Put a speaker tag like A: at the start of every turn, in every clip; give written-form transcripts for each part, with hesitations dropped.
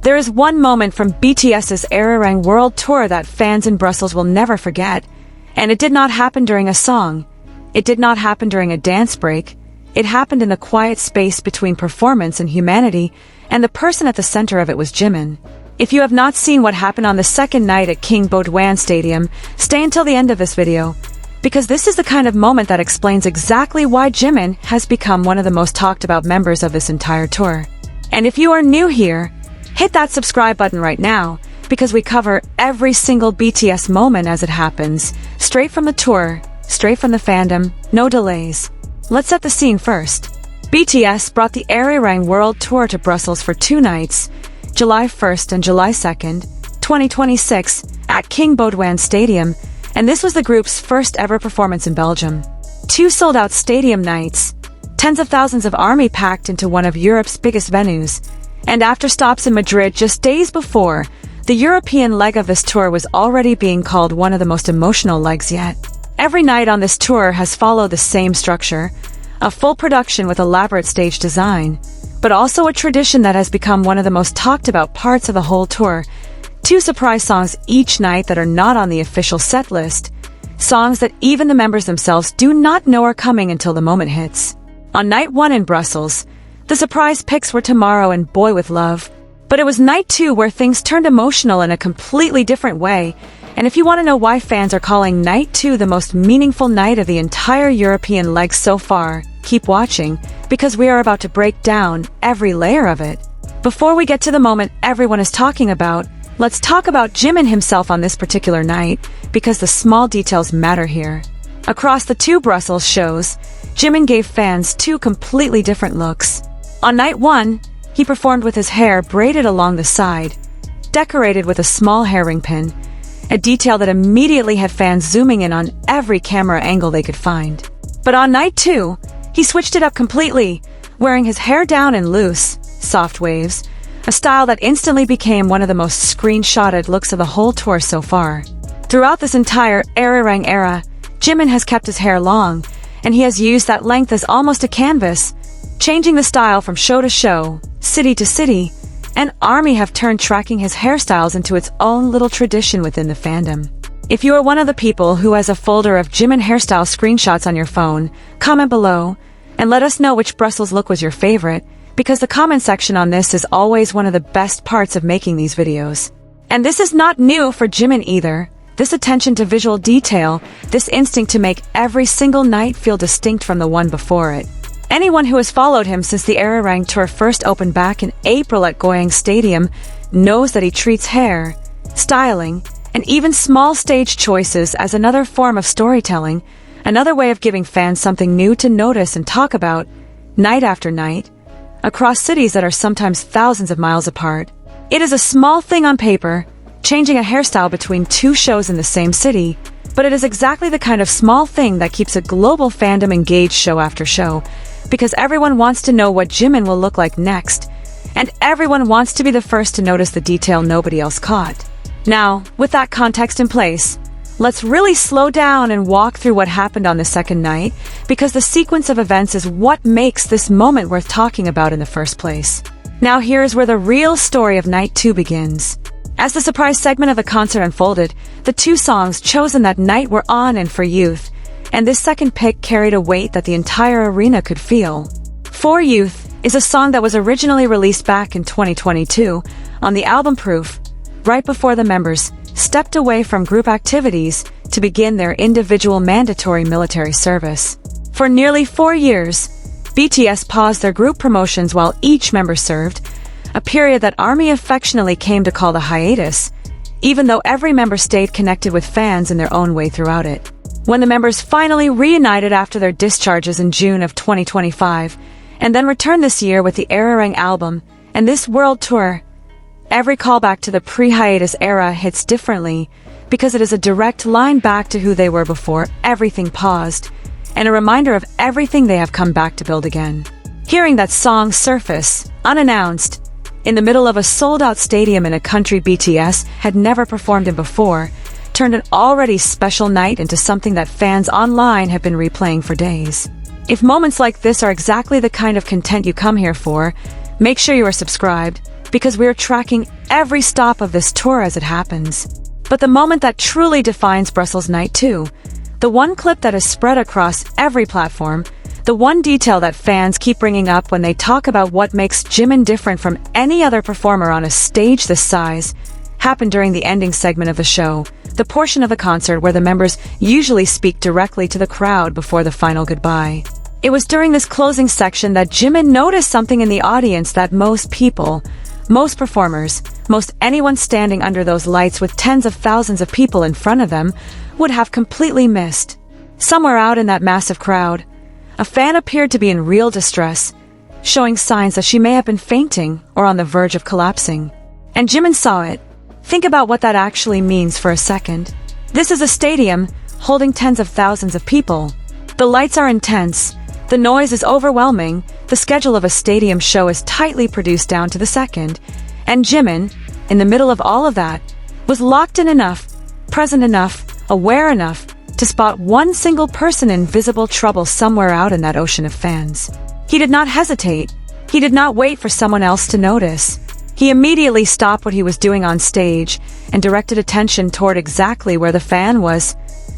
A: There is one moment from BTS's Arirang World Tour that fans in Brussels will never forget, and it did not happen during a song. It did not happen during a dance break. It happened in the quiet space between performance and humanity, and the person at the center of it was Jimin. If you have not seen what happened on the second night at King Baudouin Stadium, stay until the end of this video, because this is the kind of moment that explains exactly why Jimin has become one of the most talked about members of this entire tour. And if you are new here, hit that subscribe button right now, because we cover every single BTS moment as it happens, straight from the tour, straight from the fandom, no delays. Let's set the scene first. BTS brought the Arirang World Tour to Brussels for 2 nights, July 1st and July 2nd, 2026, at King Baudouin Stadium, and this was the group's first ever performance in Belgium. 2 sold-out stadium nights, tens of thousands of ARMY packed into one of Europe's biggest venues, and after stops in Madrid just days before, the European leg of this tour was already being called one of the most emotional legs yet. Every night on this tour has followed the same structure, a full production with elaborate stage design, but also a tradition that has become one of the most talked about parts of the whole tour. 2 surprise songs each night that are not on the official set list, songs that even the members themselves do not know are coming until the moment hits. On night 1 in Brussels, the surprise picks were Tomorrow and Boy With Love, but it was night 2 where things turned emotional in a completely different way, and if you want to know why fans are calling night 2 the most meaningful night of the entire European leg so far, keep watching, because we are about to break down every layer of it. Before we get to the moment everyone is talking about, let's talk about Jimin himself on this particular night, because the small details matter here. Across the 2 Brussels shows, Jimin gave fans 2 completely different looks. On night 1, he performed with his hair braided along the side, decorated with a small hair ring pin, a detail that immediately had fans zooming in on every camera angle they could find. But on night 2, he switched it up completely, wearing his hair down in loose, soft waves, a style that instantly became one of the most screenshotted looks of the whole tour so far. Throughout this entire Arirang era, Jimin has kept his hair long, and he has used that length as almost a canvas, changing the style from show to show, city to city, and ARMY have turned tracking his hairstyles into its own little tradition within the fandom. If you are one of the people who has a folder of Jimin hairstyle screenshots on your phone, comment below, and let us know which Brussels look was your favorite, because the comment section on this is always one of the best parts of making these videos. And this is not new for Jimin either. This attention to visual detail, this instinct to make every single night feel distinct from the one before it. Anyone who has followed him since the Arirang tour first opened back in April at Goyang Stadium knows that he treats hair, styling, and even small stage choices as another form of storytelling, another way of giving fans something new to notice and talk about, night after night, across cities that are sometimes thousands of miles apart. It is a small thing on paper, changing a hairstyle between 2 shows in the same city, but it is exactly the kind of small thing that keeps a global fandom engaged show after show, because everyone wants to know what Jimin will look like next, and everyone wants to be the first to notice the detail nobody else caught. Now, with that context in place, let's really slow down and walk through what happened on the second night, because the sequence of events is what makes this moment worth talking about in the first place. Now here is where the real story of night 2 begins. As the surprise segment of the concert unfolded, the 2 songs chosen that night were On and For Youth, and this second pick carried a weight that the entire arena could feel. For Youth is a song that was originally released back in 2022 on the album Proof, right before the members stepped away from group activities to begin their individual mandatory military service. For nearly 4 years, BTS paused their group promotions while each member served, a period that ARMY affectionately came to call the hiatus, even though every member stayed connected with fans in their own way throughout it. When the members finally reunited after their discharges in June of 2025, and then returned this year with the Arirang album and this world tour, every callback to the pre-hiatus era hits differently, because it is a direct line back to who they were before everything paused, and a reminder of everything they have come back to build again. Hearing that song surface, unannounced, in the middle of a sold-out stadium in a country BTS had never performed in before, turned an already special night into something that fans online have been replaying for days. If moments like this are exactly the kind of content you come here for, make sure you are subscribed, because we're tracking every stop of this tour as it happens. But the moment that truly defines Brussels Night 2, the one clip that is spread across every platform, the one detail that fans keep bringing up when they talk about what makes Jimin different from any other performer on a stage this size, happened during the ending segment of the show, the portion of the concert where the members usually speak directly to the crowd before the final goodbye. It was during this closing section that Jimin noticed something in the audience that most people, most performers, most anyone standing under those lights with tens of thousands of people in front of them would have completely missed. Somewhere out in that massive crowd, a fan appeared to be in real distress, showing signs that she may have been fainting or on the verge of collapsing. And Jimin saw it. Think about what that actually means for a second. This is a stadium holding tens of thousands of people. The lights are intense. The noise is overwhelming. The schedule of a stadium show is tightly produced down to the second. And Jimin, in the middle of all of that, was locked in enough, present enough, aware enough to spot one single person in visible trouble somewhere out in that ocean of fans. He did not hesitate. He did not wait for someone else to notice. He immediately stopped what he was doing on stage and directed attention toward exactly where the fan was,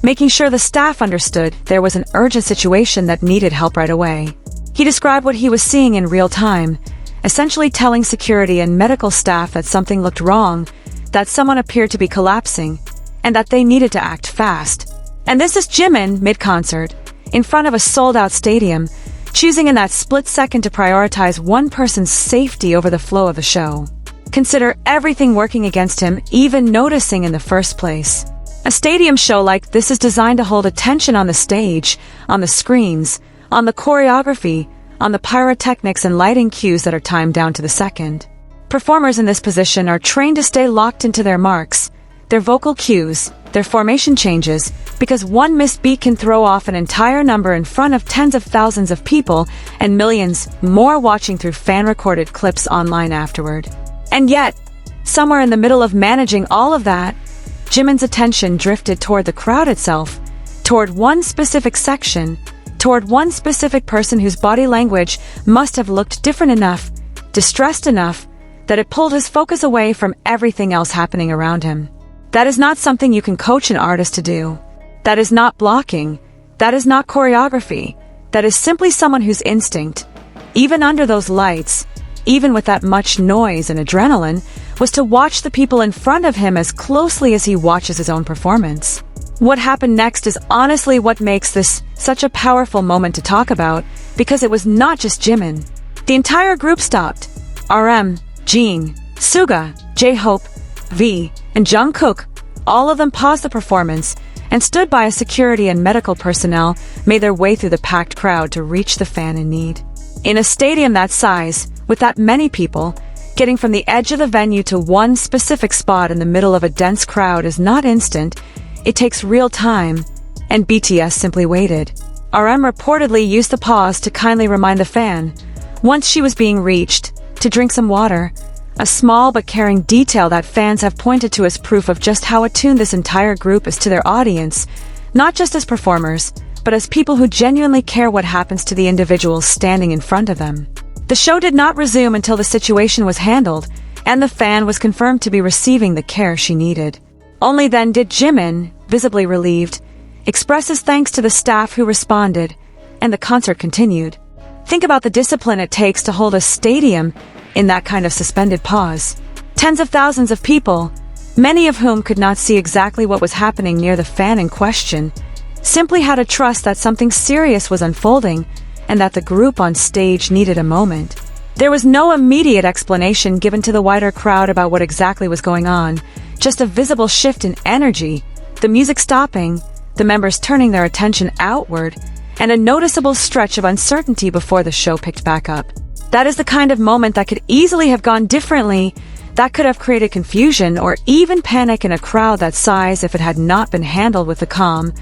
A: making sure the staff understood there was an urgent situation that needed help right away. He described what he was seeing in real time, essentially telling security and medical staff that something looked wrong, that someone appeared to be collapsing, and that they needed to act fast. And this is Jimin mid-concert, in front of a sold-out stadium, choosing in that split second to prioritize one person's safety over the flow of the show. Consider everything working against him, even noticing in the first place. A stadium show like this is designed to hold attention on the stage, on the screens, on the choreography, on the pyrotechnics and lighting cues that are timed down to the second. Performers in this position are trained to stay locked into their marks, their vocal cues, their formation changes, because one missed beat can throw off an entire number in front of tens of thousands of people and millions more watching through fan-recorded clips online afterward. And yet, somewhere in the middle of managing all of that, Jimin's attention drifted toward the crowd itself, toward one specific section, toward one specific person whose body language must have looked different enough, distressed enough, that it pulled his focus away from everything else happening around him. That is not something you can coach an artist to do. That is not blocking. That is not choreography. That is simply someone whose instinct, even under those lights, even with that much noise and adrenaline, was to watch the people in front of him as closely as he watches his own performance. What happened next is honestly what makes this such a powerful moment to talk about, because it was not just Jimin. The entire group stopped. RM, Jin, Suga, J-Hope, V, and Jungkook, all of them paused the performance and stood by as security and medical personnel made their way through the packed crowd to reach the fan in need. In a stadium that size, with that many people, getting from the edge of the venue to one specific spot in the middle of a dense crowd is not instant. It takes real time, and BTS simply waited. RM reportedly used the pause to kindly remind the fan, once she was being reached, to drink some water, a small but caring detail that fans have pointed to as proof of just how attuned this entire group is to their audience, not just as performers, but as people who genuinely care what happens to the individuals standing in front of them. The show did not resume until the situation was handled, and the fan was confirmed to be receiving the care she needed. Only then did Jimin, visibly relieved, express his thanks to the staff who responded, and the concert continued. Think about the discipline it takes to hold a stadium in that kind of suspended pause. Tens of thousands of people, many of whom could not see exactly what was happening near the fan in question, simply had to trust that something serious was unfolding and that the group on stage needed a moment. There was no immediate explanation given to the wider crowd about what exactly was going on, just a visible shift in energy, the music stopping, the members turning their attention outward, and a noticeable stretch of uncertainty before the show picked back up. That is the kind of moment that could easily have gone differently, that could have created confusion or even panic in a crowd that size if it had not been handled with the calm,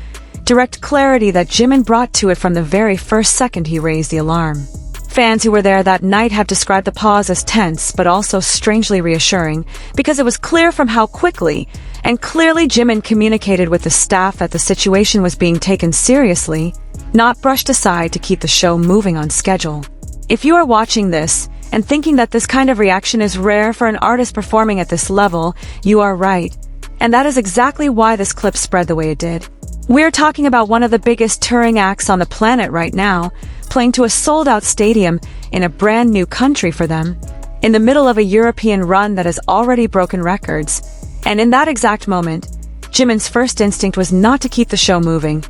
A: direct clarity that Jimin brought to it from the very first second he raised the alarm. Fans who were there that night have described the pause as tense but also strangely reassuring, because it was clear from how quickly and clearly Jimin communicated with the staff that the situation was being taken seriously, not brushed aside to keep the show moving on schedule. If you are watching this, and thinking that this kind of reaction is rare for an artist performing at this level, you are right. And that is exactly why this clip spread the way it did. We're talking about one of the biggest touring acts on the planet right now, playing to a sold-out stadium in a brand new country for them, in the middle of a European run that has already broken records. And in that exact moment, Jimin's first instinct was not to keep the show moving.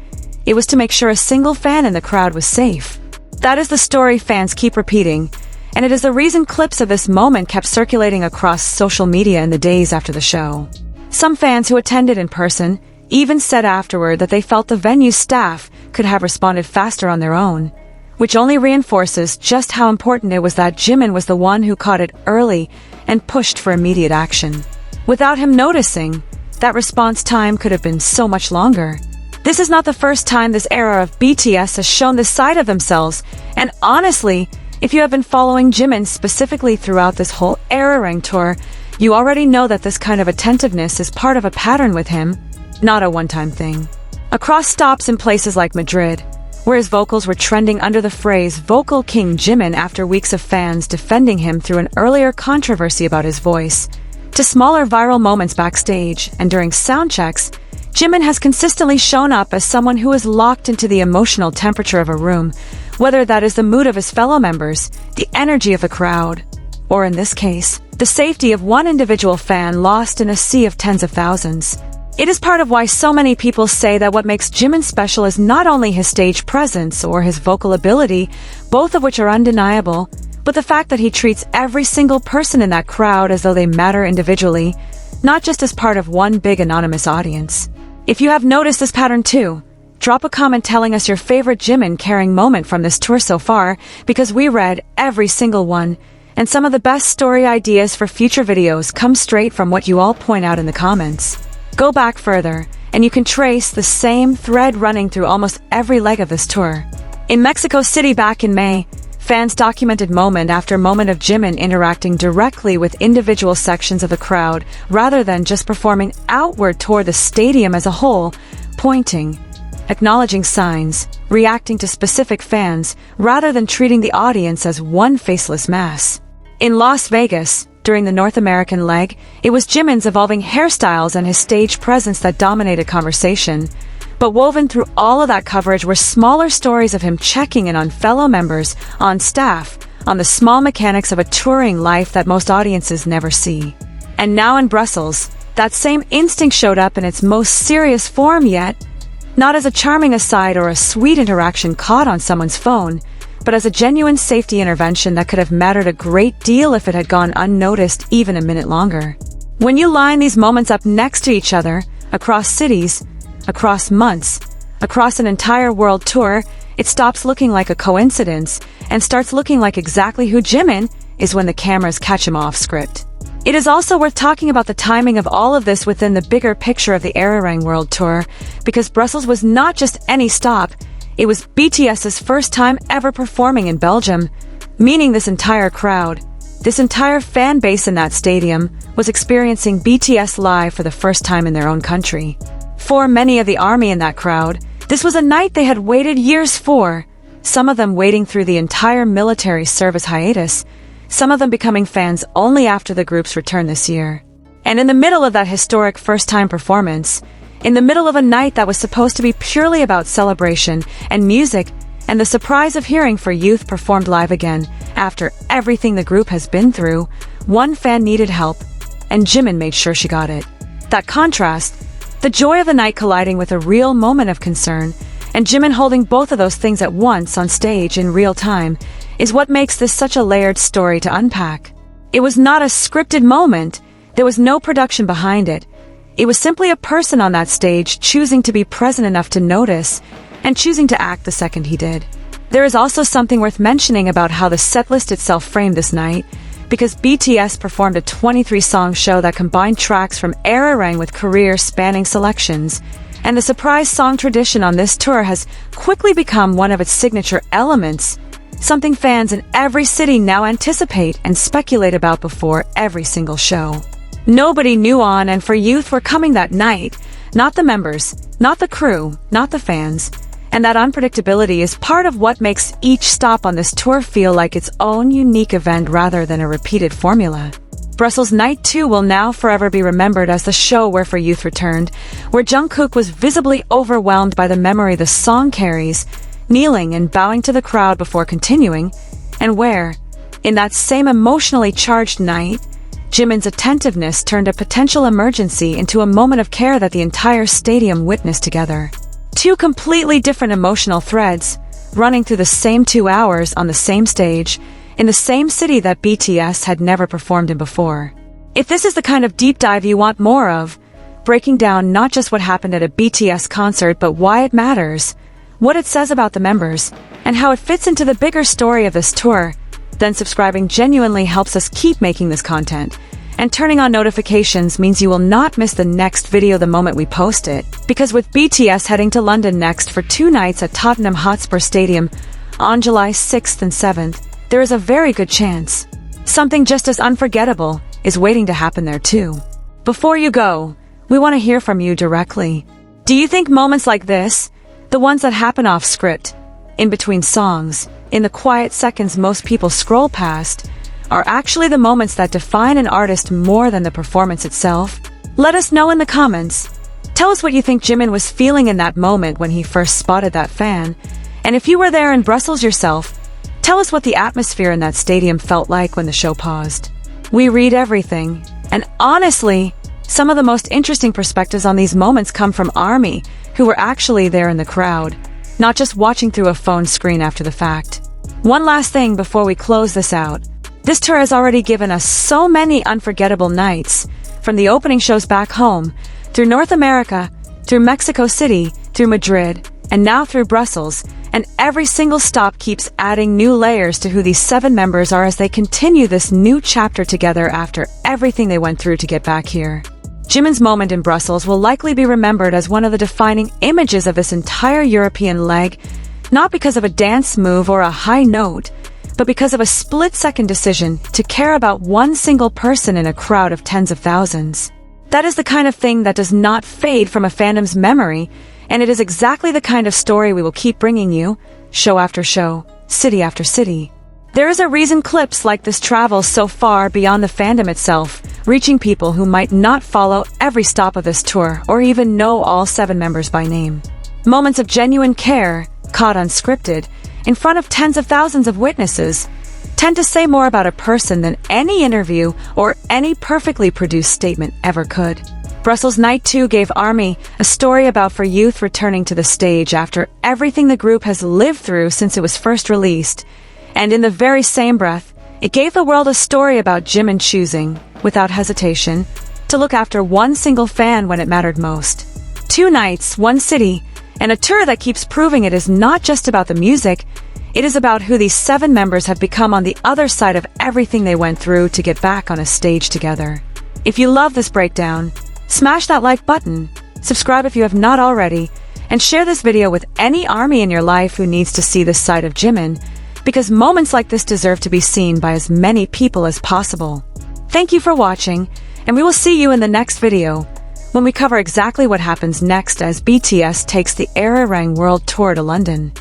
A: It was to make sure a single fan in the crowd was safe. That is the story fans keep repeating, and it is the reason clips of this moment kept circulating across social media in the days after the show. Some fans who attended in person even said afterward that they felt the venue's staff could have responded faster on their own, which only reinforces just how important it was that Jimin was the one who caught it early and pushed for immediate action. Without him noticing, that response time could have been so much longer. This is not the first time this era of BTS has shown this side of themselves, and honestly, if you have been following Jimin specifically throughout this whole Era tour, you already know that this kind of attentiveness is part of a pattern with him, not a one-time thing. Across stops in places like Madrid, where his vocals were trending under the phrase Vocal King Jimin after weeks of fans defending him through an earlier controversy about his voice, to smaller viral moments backstage and during sound checks, Jimin has consistently shown up as someone who is locked into the emotional temperature of a room, whether that is the mood of his fellow members, the energy of the crowd, or in this case, the safety of one individual fan lost in a sea of tens of thousands. It is part of why so many people say that what makes Jimin special is not only his stage presence or his vocal ability, both of which are undeniable, but the fact that he treats every single person in that crowd as though they matter individually, not just as part of one big anonymous audience. If you have noticed this pattern too, drop a comment telling us your favorite Jimin carrying moment from this tour so far, because we read every single one, and some of the best story ideas for future videos come straight from what you all point out in the comments. Go back further, and you can trace the same thread running through almost every leg of this tour. In Mexico City back in May, fans documented moment after moment of Jimin interacting directly with individual sections of the crowd rather than just performing outward toward the stadium as a whole, pointing, acknowledging signs, reacting to specific fans rather than treating the audience as one faceless mass. In Las Vegas, during the North American leg, it was Jimin's evolving hairstyles and his stage presence that dominated conversation. But woven through all of that coverage were smaller stories of him checking in on fellow members, on staff, on the small mechanics of a touring life that most audiences never see. And now in Brussels, that same instinct showed up in its most serious form yet, not as a charming aside or a sweet interaction caught on someone's phone, but as a genuine safety intervention that could have mattered a great deal if it had gone unnoticed even a minute longer. When you line these moments up next to each other, across cities, across months, across an entire world tour, it stops looking like a coincidence and starts looking like exactly who Jimin is when the cameras catch him off script. It is also worth talking about the timing of all of this within the bigger picture of the Era World Tour, because Brussels was not just any stop, it was BTS's first time ever performing in Belgium, meaning this entire crowd, this entire fan base in that stadium, was experiencing BTS live for the first time in their own country. For many of the army in that crowd, this was a night they had waited years for, some of them waiting through the entire military service hiatus, some of them becoming fans only after the group's return this year. And in the middle of that historic first-time performance, in the middle of a night that was supposed to be purely about celebration and music, and the surprise of hearing For Youth performed live again after everything the group has been through, one fan needed help, and Jimin made sure she got it. That contrast, the joy of the night colliding with a real moment of concern, and Jimin holding both of those things at once on stage in real time, is what makes this such a layered story to unpack. It was not a scripted moment. There was no production behind it. It was simply a person on that stage choosing to be present enough to notice, and choosing to act the second he did. There is also something worth mentioning about how the setlist itself framed this night, because BTS performed a 23-song show that combined tracks from Era with career-spanning selections, and the surprise song tradition on this tour has quickly become one of its signature elements, something fans in every city now anticipate and speculate about before every single show. Nobody knew On and For Youth were coming that night, not the members, not the crew, not the fans, And that unpredictability is part of what makes each stop on this tour feel like its own unique event rather than a repeated formula. Brussels Night 2 will now forever be remembered as the show where For Youth returned, where Jungkook was visibly overwhelmed by the memory the song carries, kneeling and bowing to the crowd before continuing, and where, in that same emotionally charged night, Jimin's attentiveness turned a potential emergency into a moment of care that the entire stadium witnessed together. Two completely different emotional threads, running through the same 2 hours on the same stage, in the same city that BTS had never performed in before. If this is the kind of deep dive you want more of, breaking down not just what happened at a BTS concert but why it matters, what it says about the members, and how it fits into the bigger story of this tour, then subscribing genuinely helps us keep making this content. And turning on notifications means you will not miss the next video the moment we post it, because with BTS heading to London next for 2 nights at Tottenham Hotspur Stadium on July 6th and 7th, there is a very good chance something just as unforgettable is waiting to happen there too. Before you go, we want to hear from you directly. Do you think moments like this, the ones that happen off script, in between songs, in the quiet seconds most people scroll past, are actually the moments that define an artist more than the performance itself? Let us know in the comments. Tell us what you think Jimin was feeling in that moment when he first spotted that fan. And if you were there in Brussels yourself, tell us what the atmosphere in that stadium felt like when the show paused. We read everything, and honestly, some of the most interesting perspectives on these moments come from ARMY, who were actually there in the crowd, not just watching through a phone screen after the fact. One last thing before we close this out. This tour has already given us so many unforgettable nights, from the opening shows back home, through North America, through Mexico City, through Madrid, and now through Brussels, and every single stop keeps adding new layers to who these 7 members are as they continue this new chapter together after everything they went through to get back here. Jimin's moment in Brussels will likely be remembered as one of the defining images of this entire European leg, not because of a dance move or a high note, but because of a split-second decision to care about one single person in a crowd of tens of thousands. That is the kind of thing that does not fade from a fandom's memory, and it is exactly the kind of story we will keep bringing you, show after show, city after city. There is a reason clips like this travel so far beyond the fandom itself, reaching people who might not follow every stop of this tour or even know all 7 members by name. Moments of genuine care, caught unscripted, in front of tens of thousands of witnesses, tend to say more about a person than any interview or any perfectly produced statement ever could. Brussels Night 2 gave ARMY a story about For Youth returning to the stage after everything the group has lived through since it was first released, and in the very same breath, it gave the world a story about Jimin choosing, without hesitation, to look after one single fan when it mattered most. 2 nights, 1 city, and a tour that keeps proving it is not just about the music, it is about who these 7 members have become on the other side of everything they went through to get back on a stage together. If you love this breakdown, smash that like button, subscribe if you have not already, and share this video with any ARMY in your life who needs to see this side of Jimin, because moments like this deserve to be seen by as many people as possible. Thank you for watching, and we will see you in the next video, when we cover exactly what happens next as BTS takes the era-rang world tour to London.